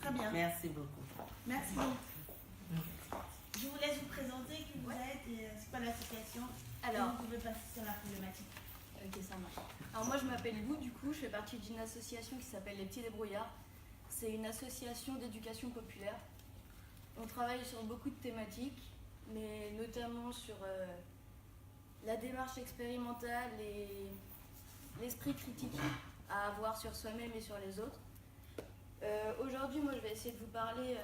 Très bien. Merci beaucoup. Merci. Je vous laisse vous présenter qui vous êtes et c'est quoi l'association. Alors, vous pouvez passer sur la problématique. Ok, ça marche. Alors moi je m'appelle Lou, du coup je fais partie d'une association qui s'appelle Les Petits Débrouillards. C'est une association d'éducation populaire. On travaille sur beaucoup de thématiques, mais notamment sur la démarche expérimentale et l'esprit critique à avoir sur soi-même et sur les autres. Aujourd'hui, moi je vais essayer de vous parler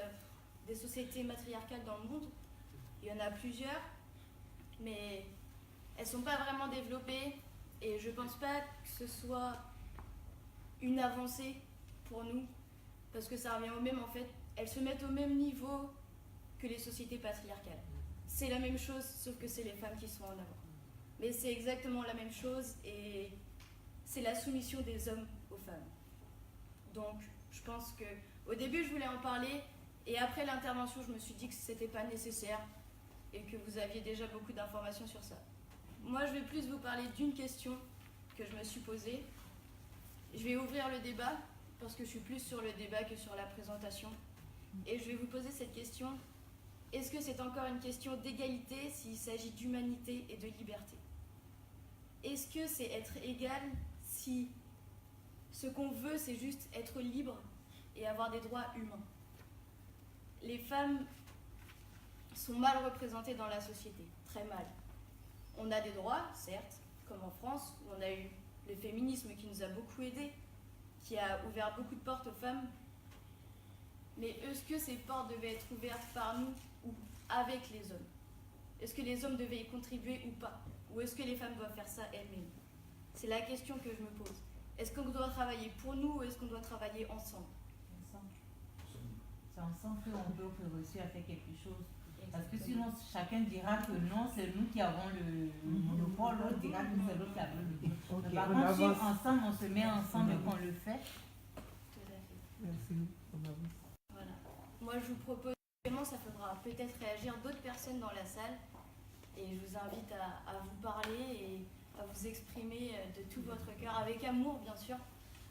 des sociétés matriarcales dans le monde. Il y en a plusieurs, mais elles ne sont pas vraiment développées. Et je ne pense pas que ce soit une avancée pour nous, parce que ça revient au même en fait. Elles se mettent au même niveau que les sociétés patriarcales. C'est la même chose, sauf que c'est les femmes qui sont en avant. Mais c'est exactement la même chose et c'est la soumission des hommes aux femmes. Donc je pense que au début je voulais en parler et après l'intervention je me suis dit que ce n'était pas nécessaire et que vous aviez déjà beaucoup d'informations sur ça. Moi, je vais plus vous parler d'une question que je me suis posée. Je vais ouvrir le débat, parce que je suis plus sur le débat que sur la présentation. Et je vais vous poser cette question. Est-ce que c'est encore une question d'égalité s'il s'agit d'humanité et de liberté? Est-ce que c'est être égal si ce qu'on veut, c'est juste être libre et avoir des droits humains? Les femmes sont mal représentées dans la société, très mal. On a des droits, certes, comme en France, où on a eu le féminisme qui nous a beaucoup aidés, qui a ouvert beaucoup de portes aux femmes. Mais est-ce que ces portes devaient être ouvertes par nous ou avec les hommes? Est-ce que les hommes devaient y contribuer ou pas? Ou est-ce que les femmes doivent faire ça elles-mêmes? C'est la question que je me pose. Est-ce qu'on doit travailler pour nous ou est-ce qu'on doit travailler ensemble? C'est ensemble qu'on peut réussir à faire quelque chose. Parce que sinon, chacun dira que non, c'est nous qui avons le monopole, l'autre dira que c'est l'autre qui a le monopole. Par contre, si ensemble, on se met ensemble et qu'on le fait. Tout à fait. Merci. Voilà. Moi, je vous propose, ça fera peut-être réagir d'autres personnes dans la salle. Et je vous invite à vous parler et à vous exprimer de tout votre cœur, avec amour, bien sûr,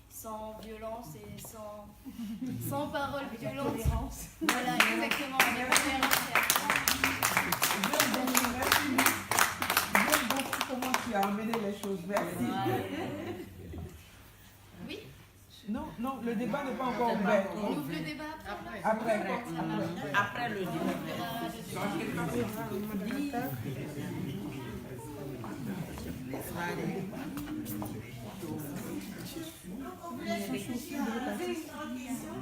sans violence et sans paroles violentes. Voilà, exactement. Comment tu as amené les choses? Merci. Oui? Non, non, le débat n'est pas encore ouvert. On ouvre le débat après? Après le débat. On vous laisse poser une question